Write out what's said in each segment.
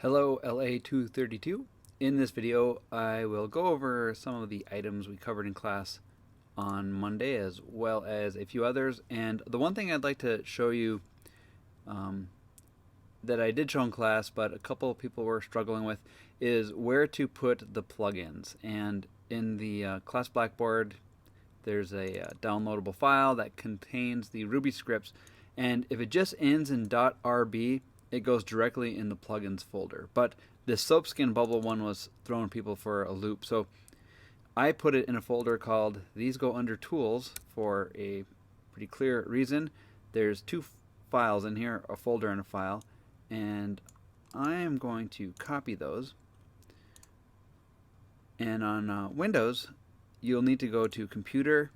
Hello LA232. In this video I will go over some of the items we covered in class on Monday as well as a few others, and the one thing I'd like to show you that I did show in class but a couple of people were struggling with is where to put the plugins. And in the class Blackboard there's a downloadable file that contains the Ruby scripts, and if it just ends in .rb it goes directly in the plugins folder. But this soapskin bubble one was throwing people for a loop, so I put it in a folder called These Go Under Tools for a pretty clear reason. There's two files in here, a folder and a file, and I am going to copy those. And on Windows you'll need to go to Computer,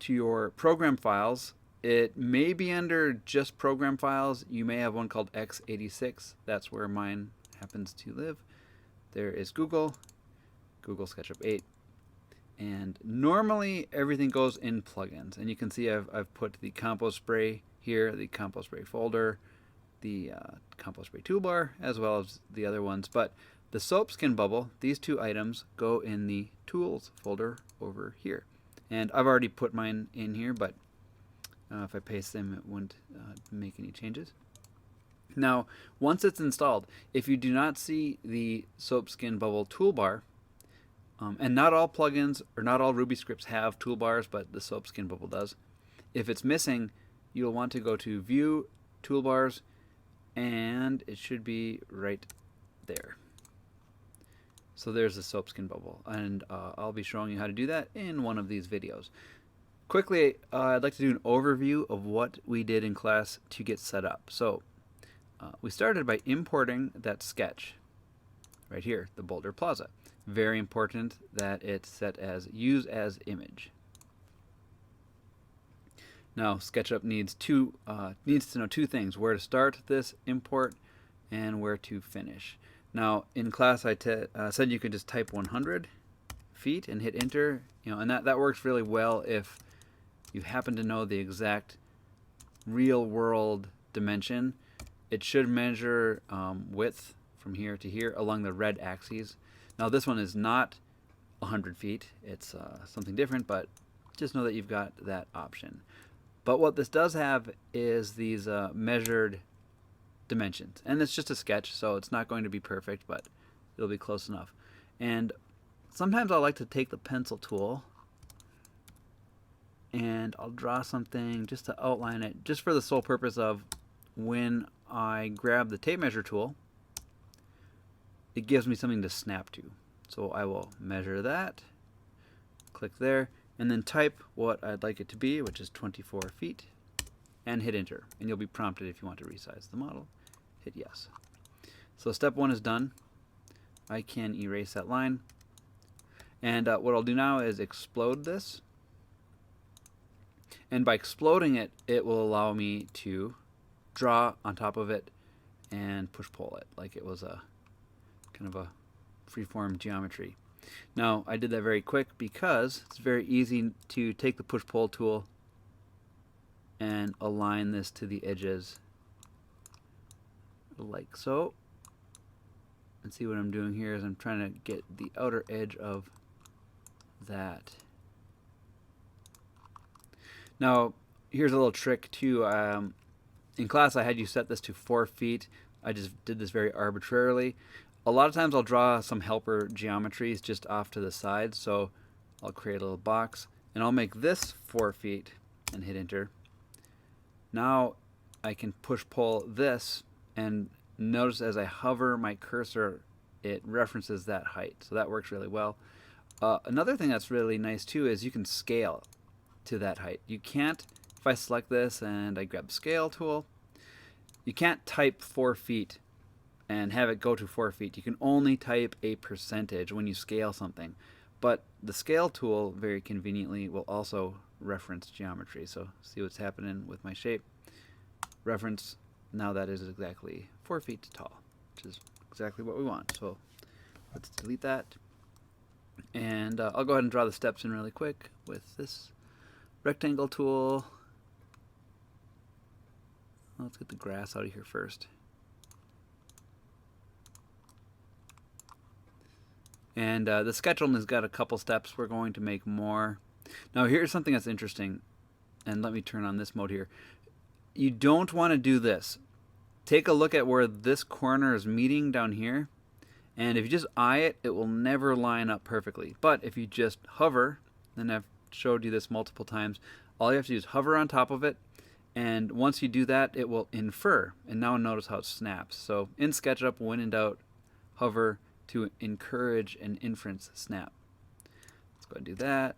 to your Program Files. It may be under just Program Files. You may have one called x86. That's where mine happens to live. There is Google, Google SketchUp 8. And normally everything goes in plugins. And you can see I've put the compost spray here, the compost spray folder, the compost spray toolbar, as well as the other ones. But the soapskin bubble, these two items, go in the tools folder over here. And I've already put mine in here, but if I paste them, it wouldn't make any changes. Now, once it's installed, if you do not see the soapskin bubble toolbar, and not all plugins or not all Ruby scripts have toolbars, but the soapskin bubble does. If it's missing, you'll want to go to View, Toolbars, and it should be right there. So there's the soapskin bubble, and I'll be showing you how to do that in one of these videos. Quickly, I'd like to do an overview of what we did in class to get set up. So we started by importing that sketch right here, the Boulder Plaza. Very important that it's set as Use as Image. Now SketchUp needs to know two things: where to start this import and where to finish. Now in class I said you could just type 100 feet and hit enter, and that works really well if you happen to know the exact real world dimension. It should measure width from here to here along the red axes. Now this one is not 100 feet, it's something different, but just know that you've got that option. But what this does have is these measured dimensions, and it's just a sketch, so it's not going to be perfect, but it'll be close enough. And sometimes I like to take the pencil tool and I'll draw something just to outline it, just for the sole purpose of when I grab the tape measure tool, it gives me something to snap to. So I will measure that, click there, and then type what I'd like it to be, which is 24 feet, and hit enter. And you'll be prompted if you want to resize the model. Hit yes. So step one is done. I can erase that line. And what I'll do now is explode this. And by exploding it, it will allow me to draw on top of it and push-pull it like it was a kind of a freeform geometry. Now, I did that very quick because it's very easy to take the push-pull tool and align this to the edges like so. And see what I'm doing here is I'm trying to get the outer edge of that. Now, here's a little trick too. In class I had you set this to 4 feet. I just did this very arbitrarily. A lot of times I'll draw some helper geometries just off to the side, so I'll create a little box and I'll make this 4 feet and hit enter. Now I can push pull this, and notice as I hover my cursor it references that height, so that works really well. Another thing that's really nice too is you can scale to that height. You can't, if I select this and I grab the scale tool, you can't type 4 feet and have it go to 4 feet. You can only type a percentage when you scale something. But the scale tool very conveniently will also reference geometry. So see what's happening with my shape. Reference, now that is exactly 4 feet tall, which is exactly what we want. So let's delete that. And I'll go ahead and draw the steps in really quick with this rectangle tool. Let's get the grass out of here first. And the sketch only has got a couple steps. We're going to make more. Now here's something that's interesting. And let me turn on this mode here. You don't want to do this. Take a look at where this corner is meeting down here. And if you just eye it, it will never line up perfectly. But if you just hover, and I've showed you this multiple times, all you have to do is hover on top of it. And once you do that, it will infer. And now notice how it snaps. So in SketchUp, when in doubt, hover to encourage an inference snap. Let's go ahead and do that.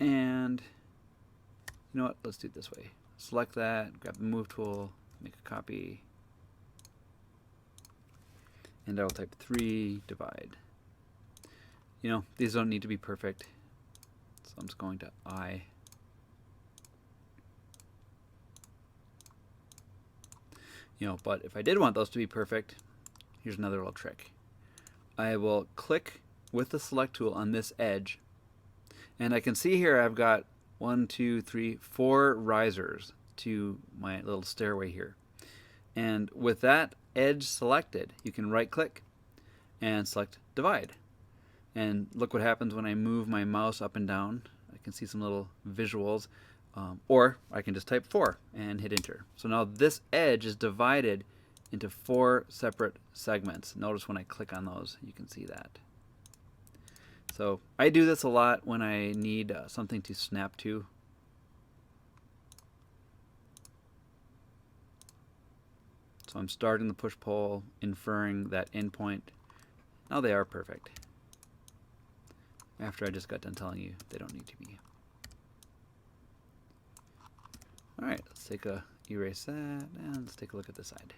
And you know what? Let's do it this way. Select that, grab the move tool, make a copy. And I will type 3, divide. You know, these don't need to be perfect. So I'm just going to I. You know, but if I did want those to be perfect, here's another little trick. I will click with the select tool on this edge. And I can see here I've got 1, 2, 3, 4 risers to my little stairway here. And with that edge selected, you can right click and select divide. And look what happens when I move my mouse up and down. I can see some little visuals. Or I can just type 4 and hit enter. So now this edge is divided into 4 separate segments. Notice when I click on those, you can see that. So I do this a lot when I need something to snap to. So I'm starting the push-pull, inferring that endpoint. Now they are perfect. After I just got done telling you they don't need to be. Alright, let's take a erase that, and let's take a look at this side.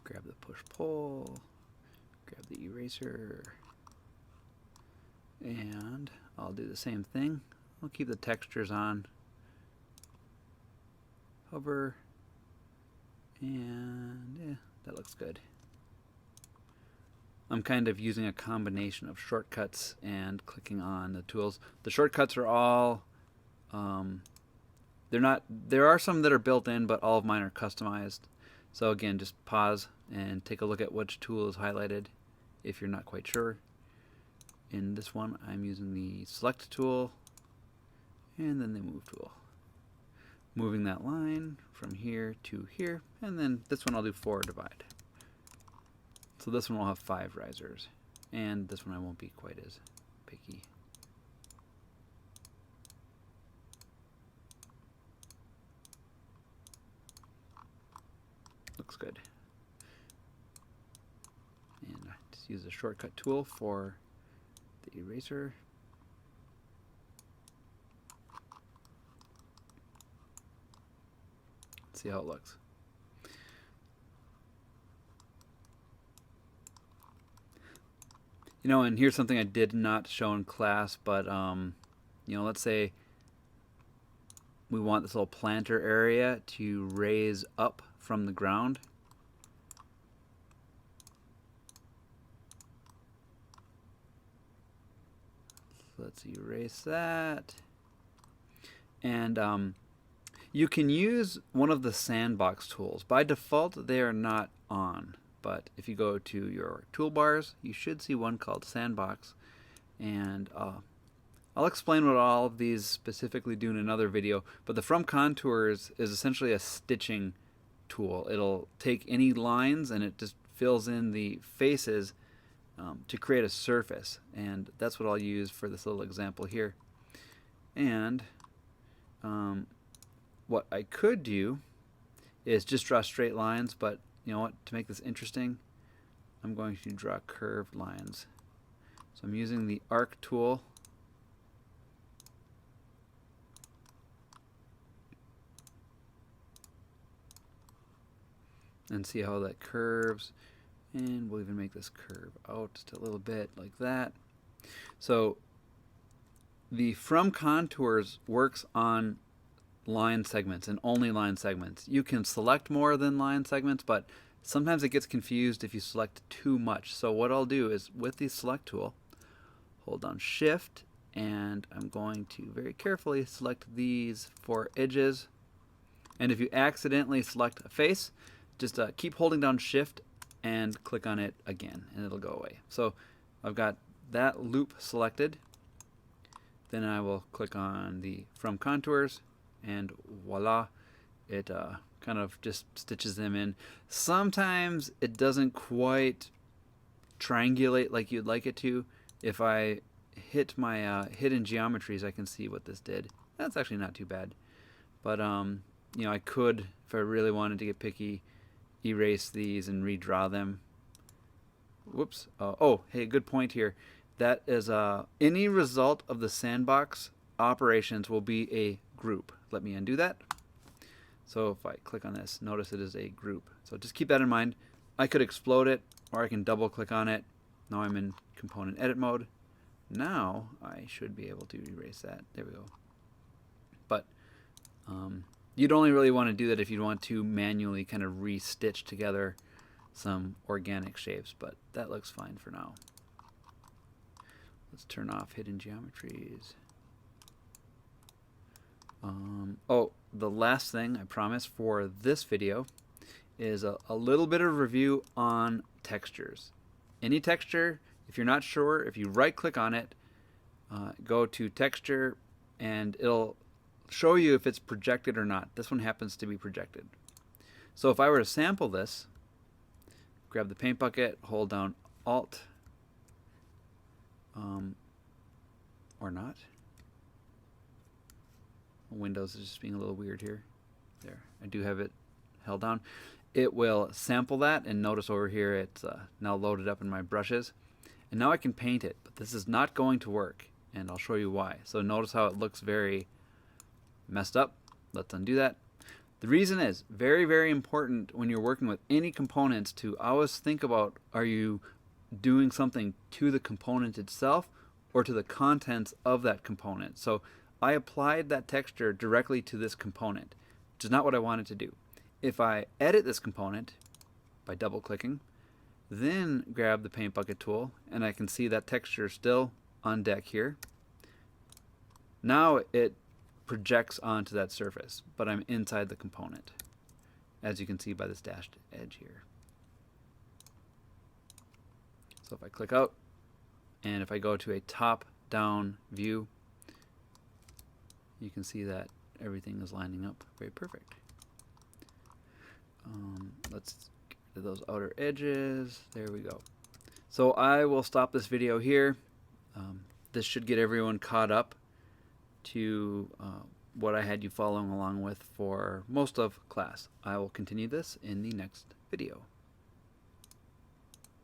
Grab the push-pull, grab the eraser, and I'll do the same thing. I'll keep the textures on. Hover, and yeah, that looks good. I'm kind of using a combination of shortcuts and clicking on the tools. The shortcuts are all, there are some that are built in, but all of mine are customized. So again, just pause and take a look at which tool is highlighted if you're not quite sure. In this one, I'm using the select tool and then the move tool. Moving that line from here to here, and then this one I'll do 4 divide. So this one will have 5 risers, and this one I won't be quite as picky. Looks good. And I just use the shortcut tool for the eraser. Let's see how it looks. You know, and here's something I did not show in class, but you know, let's say we want this little planter area to raise up from the ground. So let's erase that. And you can use one of the Sandbox tools. By default, they are not on. But if you go to your toolbars, you should see one called Sandbox. And I'll explain what all of these specifically do in another video. But the From Contours is essentially a stitching tool. It'll take any lines and it just fills in the faces to create a surface. And that's what I'll use for this little example here. And what I could do is just draw straight lines, but you know what, to make this interesting, I'm going to draw curved lines. So I'm using the arc tool. And see how that curves. And we'll even make this curve out just a little bit like that. So the From Contours works on line segments and only line segments. You can select more than line segments, but sometimes it gets confused if you select too much. So what I'll do is with the select tool, hold down Shift and I'm going to very carefully select these 4 edges. And if you accidentally select a face, just keep holding down Shift and click on it again, and it'll go away. So I've got that loop selected. Then I will click on the From Contours, and voila, it kind of just stitches them in. Sometimes it doesn't quite triangulate like you'd like it to. If I hit my hidden geometries, I can see what this did. That's actually not too bad. But you know, I could, if I really wanted to get picky, erase these and redraw them. Whoops. Oh, hey, good point here. That is any result of the sandbox operations will be a group. Let me undo that. So if I click on this, notice it is a group. So just keep that in mind. I could explode it, or I can double click on it. Now I'm in component edit mode. Now I should be able to erase that. There we go. But you'd only really want to do that if you want to manually kind of re-stitch together some organic shapes, but that looks fine for now. Let's turn off hidden geometries. Oh, the last thing I promise for this video is a little bit of review on textures. Any texture, if you're not sure, if you right click on it, go to texture, and it'll show you if it's projected or not. This one happens to be projected. So if I were to sample this, grab the paint bucket, hold down Alt, or not. Windows is just being a little weird here. There, I do have it held down. It will sample that, and notice over here it's now loaded up in my brushes. And now I can paint it, but this is not going to work, and I'll show you why. So notice how it looks very messed up. Let's undo that. The reason is very, very important when you're working with any components to always think about, are you doing something to the component itself or to the contents of that component? So I applied that texture directly to this component, which is not what I wanted to do. If I edit this component by double clicking, then grab the paint bucket tool, and I can see that texture still on deck here. Now it projects onto that surface, but I'm inside the component, as you can see by this dashed edge here. So if I click out, and if I go to a top-down view, you can see that everything is lining up very perfect. Let's get rid of those outer edges. There we go. So I will stop this video here. This should get everyone caught up to what I had you following along with for most of class. I will continue this in the next video.